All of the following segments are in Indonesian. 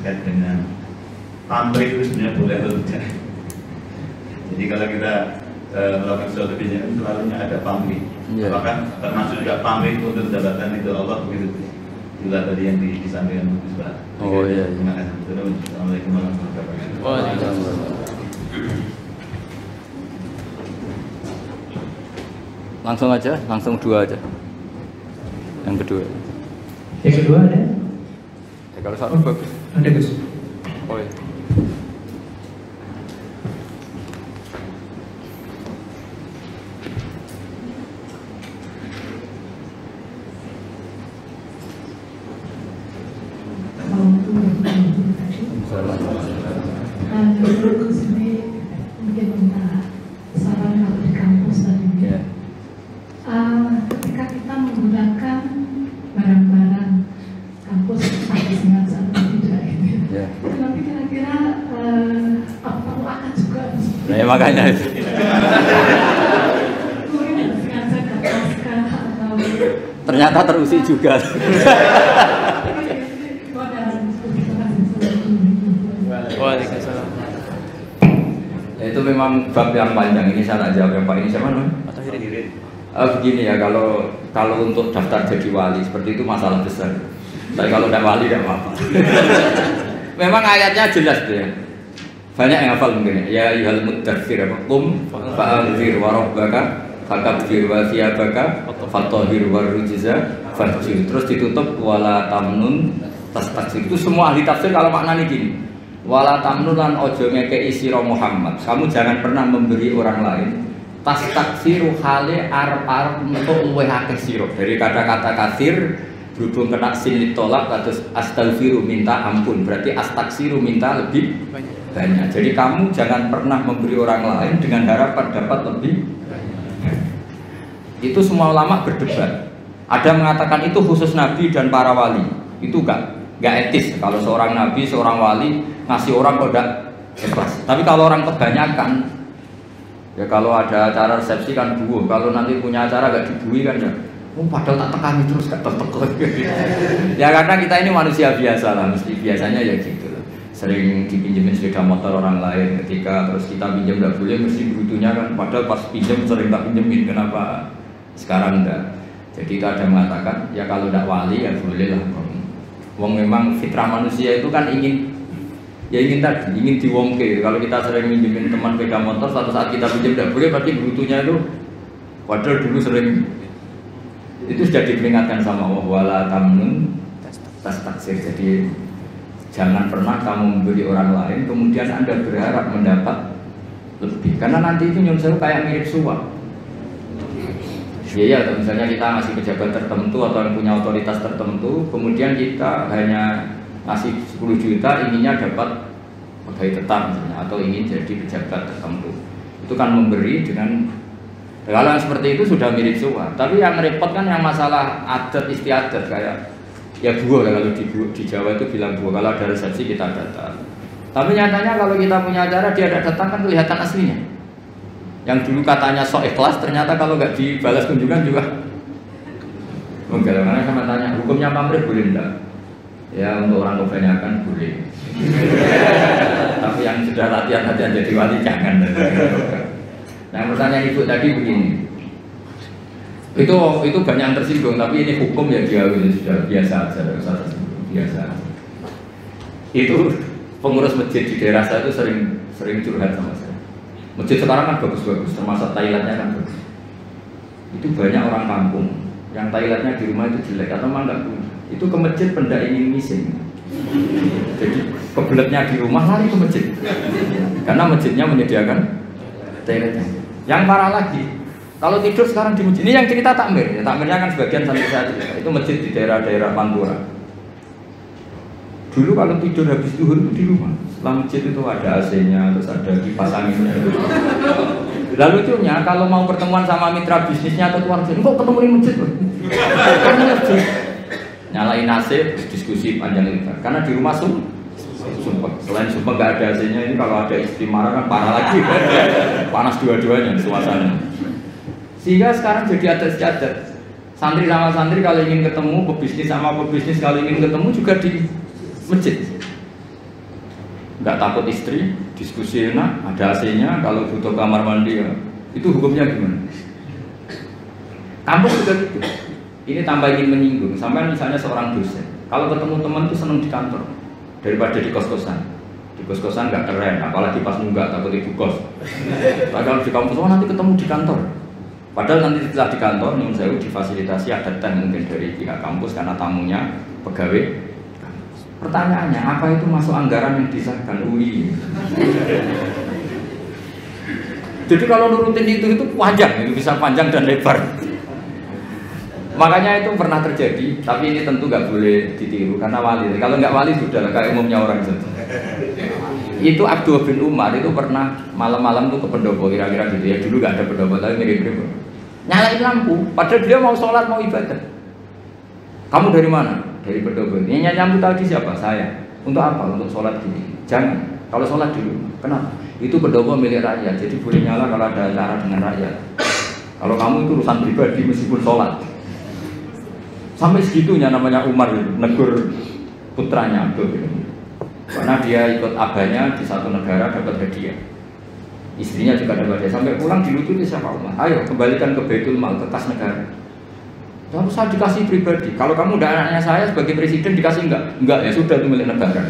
terkait dengan pamrih itu sebenarnya boleh atau tidak. Jadi kalau kita melakukan sesuatu biasanya selalunya ada pamrih. Apakah termasuk juga pamrih untuk jabatan itu Allah begitu? Juga tadi yang disampaikan Gus Pak. Oh iya. Terima kasih. Assalamualaikum warahmatullahi wabarakatuh. Waalaikumsalam. Langsung aja, langsung dua aja. Yang kedua. Yang kedua ada? Ya, kalau satu bagus. Ada Gus. Oh iya. Mungkin minta saran kalau di kampus tadi. Ketika kita menggunakan barang-barang kampus dengan atau tidak ini, tapi kira-kira apa akan juga? Nah, ya makanya itu. Mungkin sengaja kapaskan atau Ternyata terusik juga. Waalaikumsalam. Ya, itu memang bab yang panjang. Ini saya tak jawab yang Pak ini siapa namanya? Atau hirin. Begini ya, kalau untuk daftar jadi wali seperti itu masalah besar. Tapi kalau tidak wali tidak apa-apa. Memang ayatnya jelas tuh ya. Banyak yang hafal mungkin ya. Ya ayyuhal muddatsir fa'anzir wa rabbaka fakabbir wa thiyabaka fatahhir wa rujza fahjur. Terus ditutup wala tamnun tastakthir. Itu semua ahli tafsir kalau maknanya gini. Wala tamnun lan ojo ngekei sira Muhammad. Kamu jangan pernah memberi orang lain. Tastaksiru hale arep-arep untuk luweh akeh sira. Dari kata-kata kasir berhubung kena sin ditolak terus astaghfiru minta ampun. Berarti astaksiru minta lebih banyak. Jadi kamu jangan pernah memberi orang lain dengan harapan dapat lebih banyak. Itu semua ulama berdebat. Ada mengatakan itu khusus nabi dan para wali. Itu enggak etis kalau seorang nabi, seorang wali ngasih orang kok enggak ikhlas. Tapi kalau orang kebanyakan, ya kalau ada acara resepsi kan buuh, kalau nanti punya acara gak dibuih kan ya, padahal tak tekani terus gak tertekan. Ya karena kita ini manusia biasa lah, mesti biasanya ya gitu loh. Sering dipinjemin sepeda motor orang lain, ketika terus kita pinjam gak boleh, mesti butuhnya kan, padahal pas pinjam sering tak pinjemin, kenapa sekarang enggak? Jadi itu ada mengatakan, ya kalau enggak wali ya boleh lah. Wong memang fitrah manusia itu kan ingin diwongke. Kalau kita sering minjemin teman sepeda motor, suatu saat kita pinjam tidak boleh, berarti butuhnya itu padahal dulu sering. Itu sudah diperingatkan sama Allah wala tamnun tastaksir. Jadi jangan pernah kamu memberi orang lain kemudian Anda berharap mendapat lebih, karena nanti itu nyunsel kayak mirip suap. Iya, atau misalnya kita ngasih pejabat tertentu atau yang punya otoritas tertentu, kemudian kita hanya ngasih 10 juta, inginnya dapat pegawai tetap misalnya, atau ingin jadi pejabat tertentu. Itu kan memberi dengan, kalau yang seperti itu sudah mirip suap. Tapi yang repot kan yang masalah adat istiadat, kayak ya buah, kalau di Jawa itu bilang buah, kalau ada resepsi kita datang. Tapi nyatanya kalau kita punya acara dia ada datang kan kelihatan aslinya. Yang dulu katanya sok ikhlas, ternyata kalau nggak dibalas kunjungan juga enggak. Karena sama tanya hukumnya pamrih boleh enggak? Ya untuk orang kebanyakan boleh. Tapi yang sudah latihan jadi wali jangan. Nah pertanyaan ibu tadi begini, itu banyak yang tersinggung, tapi ini hukum ya dia sudah biasa saja, biasa. Itu pengurus masjid di daerah saya itu sering curhat sama saya. Masjid sekarang kan bagus-bagus, termasuk toiletnya kan bagus. Itu banyak orang kampung yang toiletnya di rumah itu jelek atau memang nggak punya. Itu ke masjid benda ingin missing. Jadi kebeletnya di rumah lari ke masjid, karena masjidnya menyediakan toiletnya. Yang parah lagi, kalau tidur sekarang di masjid. Ini yang cerita takmir. Ya, takmirnya kan sebagian sampai saya cerita. Itu masjid di daerah-daerah Pantura. Dulu kalau tidur habis zuhur itu di rumah. Setelah masjid itu ada AC-nya, terus ada kipas anginnya. Lalu lucunya kalau mau pertemuan sama mitra bisnisnya atau keluarga, kok ketemu di masjid? Ketemu masjid. Nyalain AC, diskusi panjang lebar. Karena di rumah sumpah. Selain sumpah nggak ada AC-nya, ini kalau ada istri marah kan parah lagi. Panas dua-duanya suasana. Sehingga sekarang jadi adat istiadat. Santri sama santri kalau ingin ketemu, pebisnis sama pebisnis kalau ingin ketemu juga di masjid. nggak takut istri, diskusi enak, ada AC-nya, kalau butuh kamar mandi ya. Itu hukumnya gimana? Kampus juga gitu. Ini tambah ingin menyinggung. Sampai misalnya seorang dosen, kalau ketemu teman tuh seneng di kantor daripada di kos-kosan. Di kos-kosan nggak keren, apalagi pas nunggak takut ibu kos. Kalau di kampus, nanti ketemu di kantor. Padahal nanti setelah di kantor, menurut saya difasilitasi ada teh mungkin dari pihak kampus karena tamunya pegawai. Pertanyaannya, apa itu masuk anggaran yang disahkan UI? Jadi kalau nurutin itu panjang, itu bisa panjang dan lebar. Makanya itu pernah terjadi, tapi ini tentu nggak boleh ditiru karena wali. Kalau nggak wali sudah kayak umumnya orang itu. Itu Abdul bin Umar itu pernah malam-malam tuh ke pendopo kira-kira gitu ya. Dulu nggak ada pendopo tapi mirip-mirip. Nyalain lampu, padahal dia mau sholat mau ibadah. Kamu dari mana? Dari pendopo. Ini lampu tadi siapa? Saya. Untuk apa? Untuk sholat gini. Jangan. Kalau sholat dulu. Kenapa? Itu pendopo milik rakyat, jadi boleh nyala kalau ada acara dengan rakyat. Kalau kamu itu urusan pribadi meskipun sholat. Sampai segitunya namanya Umar negur putranya Abdul. Karena dia ikut abahnya di satu negara dapat hadiah. Istrinya juga dapat hadiah. Sampai pulang dilucuti siapa Umar? Ayo kembalikan ke Baitul Mal, ke kas negara. Lalu saya dikasih pribadi. Kalau kamu udah anaknya saya sebagai presiden dikasih enggak? Enggak ya sudah itu milik negara.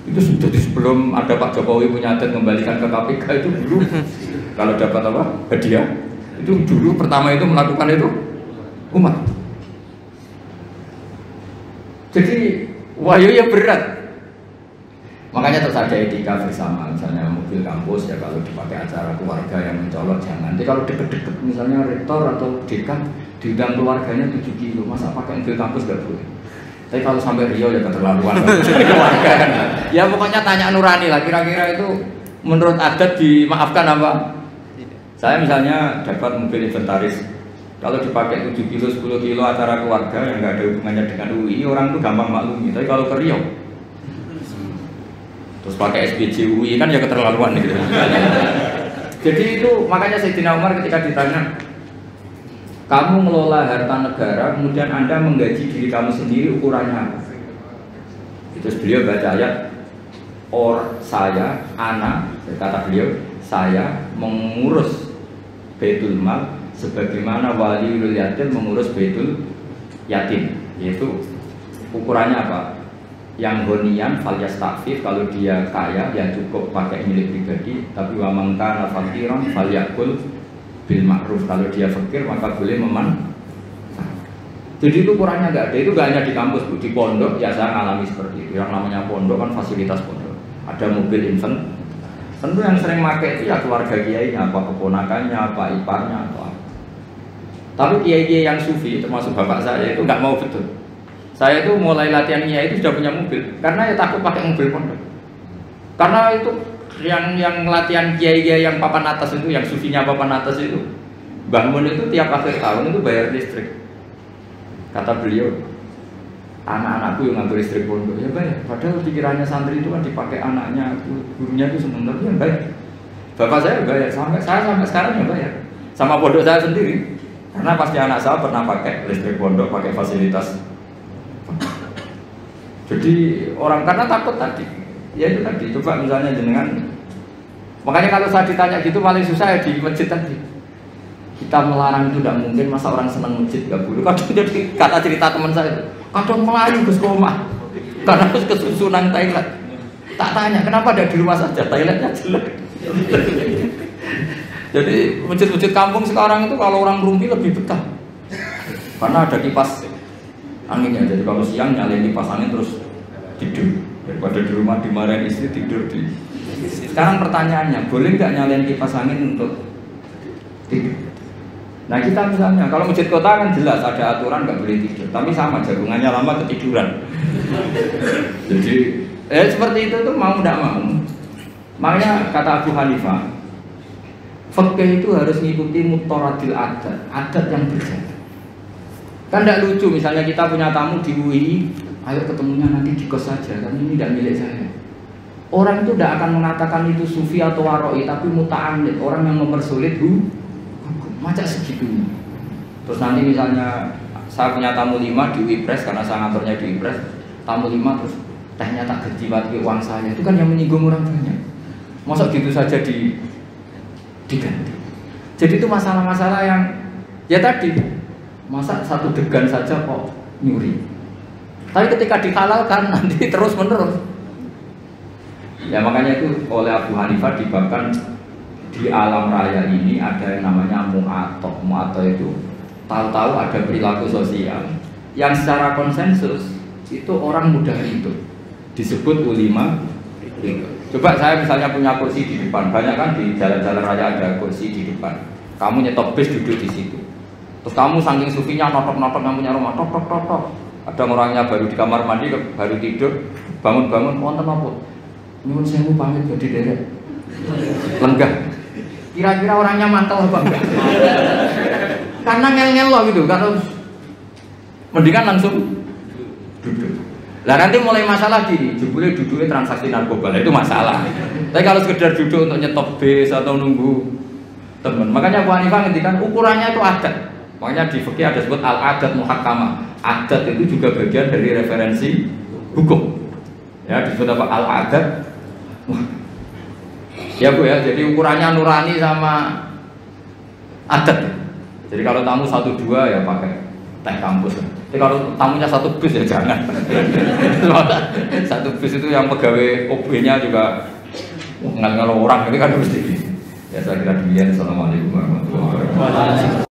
Itu sudah sebelum ada Pak Jokowi punya adat kembalikan ke KPK itu dulu. Kalau dapat apa? Hadiah. Itu dulu pertama itu melakukan itu Umar. Jadi wahyu ya berat. Makanya terus ada etika bersama. Misalnya mobil kampus ya kalau dipakai acara keluarga yang mencolok jangan. Jadi kalau deket-deket misalnya rektor atau dekan diundang keluarganya 7 kilo, masa pakai mobil kampus gak boleh. Tapi kalau sampai Rio ya keterlaluan keluarga kan. Ya pokoknya tanya nurani lah, kira-kira itu menurut adat dimaafkan apa? Saya misalnya dapat mobil inventaris, kalau dipakai 7 kilo, 10 kilo acara keluarga yang nggak ada hubungannya dengan UI, orang tuh gampang maklumi. Tapi kalau ke Rio, terus pakai SPJ UI kan ya keterlaluan gitu. Jadi itu makanya Sayyidina Umar ketika ditanya, kamu mengelola harta negara, kemudian Anda menggaji diri kamu sendiri, ukurannya apa? Terus beliau baca ayat, saya, kata beliau, saya mengurus Baitul Mal sebagaimana waliul yatim mengurus Baitul Yatim. Yaitu ukurannya apa? Yang honian fal yastafif, kalau dia kaya ya cukup pakai milik pribadi, tapi wa man kana faqiran fal yakul bil ma'ruf, kalau dia fakir maka boleh meman. Jadi itu ukurannya nggak ada, itu nggak hanya di kampus Bu, di pondok ya saya ngalami seperti itu. Yang namanya pondok kan fasilitas pondok, ada mobil infant, tentu yang sering pakai itu ya keluarga kiainya, apa keponakannya, apa iparnya, apa. Tapi kiai-kiai yang sufi termasuk bapak saya itu nggak mau betul. Saya itu mulai latihan kiai itu sudah punya mobil, karena ya takut pakai mobil pondok. Karena itu yang latihan kiai-kiai yang papan atas itu, yang sufinya papan atas itu, Mbah Mun itu tiap akhir tahun itu bayar listrik. Kata beliau, anak-anakku yang ngambil listrik pondok ya bayar. Padahal pikirannya santri itu kan dipakai anaknya, gurunya itu seneng, tapi ya bayar. Bapak saya bayar, sampai sekarang ya bayar. Sama pondok saya sendiri, karena pasti anak saya pernah pakai listrik pondok, pakai fasilitas. Jadi orang karena takut tadi. Ya itu tadi, coba misalnya jenengan. Makanya kalau saya ditanya gitu paling susah ya di masjid tadi. Kita melarang itu tidak mungkin, masa orang senang masjid gak boleh. Kadang jadi kata cerita teman saya itu, kadang melayu ke rumah karena harus kesusunan toilet. Tak tanya kenapa ada di rumah saja, toiletnya jelek. Jadi masjid-masjid kampung sekarang itu kalau orang rumpi lebih betah, karena ada kipas anginnya. Jadi kalau siang nyalain kipas angin terus tidur. Daripada di rumah dimarahin istri tidur di. Sekarang pertanyaannya, boleh nggak nyalain kipas angin untuk tidur? Nah kita misalnya, kalau masjid kota kan jelas ada aturan nggak boleh tidur, tapi sama jagungannya lama ketiduran. Jadi seperti itu tuh mau nggak mau. Makanya kata Abu Hanifah, fikih itu harus mengikuti mutoradil adat yang berjalan. Kan tidak lucu misalnya kita punya tamu di UI, ayo ketemunya nanti di kos saja, kan ini tidak milik saya. Orang itu tidak akan mengatakan itu sufi atau waroi, tapi muta'amid, orang yang mempersulit hukum. Macam segitunya. Terus nanti misalnya saya punya tamu 5 di UI Press, karena saya ngaturnya di UI Press, tamu 5 terus tehnya tak dijiwati uang saya, itu kan yang menyinggung orang banyak. Masa gitu saja diganti. Jadi itu masalah-masalah yang ya tadi, masa satu degan saja kok nyuri. Tapi ketika dihalalkan nanti terus menerus. Ya makanya itu oleh Abu Hanifah dibahkan di alam raya ini ada yang namanya mu'atok. Mu'atok itu tahu-tahu ada perilaku sosial yang secara konsensus itu orang mudah hidup, disebut ulima. Coba saya misalnya punya kursi di depan, banyak kan di jalan-jalan raya ada kursi di depan. Kamu nyetop bis duduk di situ. Terus kamu saking sufinya notok-notok, kamu punya rumah tok. Ada orangnya baru di kamar mandi, baru tidur, bangun-bangun, wonten apa? Nyuwun sewu pamit jadi derek. Lenggah. Kira-kira orangnya mantel apa enggak? Karena ngel-ngel loh gitu, karena mendingan langsung duduk. Lah nanti mulai masalah gini, jebule duduknya transaksi narkoba, itu masalah. Tapi kalau sekedar duduk untuk nyetop bis atau nunggu teman, makanya Abu Hanifah ngendikan ukurannya itu adat. Makanya di fikih ada sebut al-adat muhakkamah. Adat itu juga bagian dari referensi hukum. Ya disebut apa al-adat. Ya Bu ya, jadi ukurannya nurani sama adat. Jadi kalau tamu 1-2 ya pakai teh kampus. Tapi kalau tamunya 1 bus ya jangan. 1 bus itu yang pegawai OB-nya juga ngal-ngal orang, itu kan mesti. Ya saya kira demikian. Assalamualaikum warahmatullahi wabarakatuh.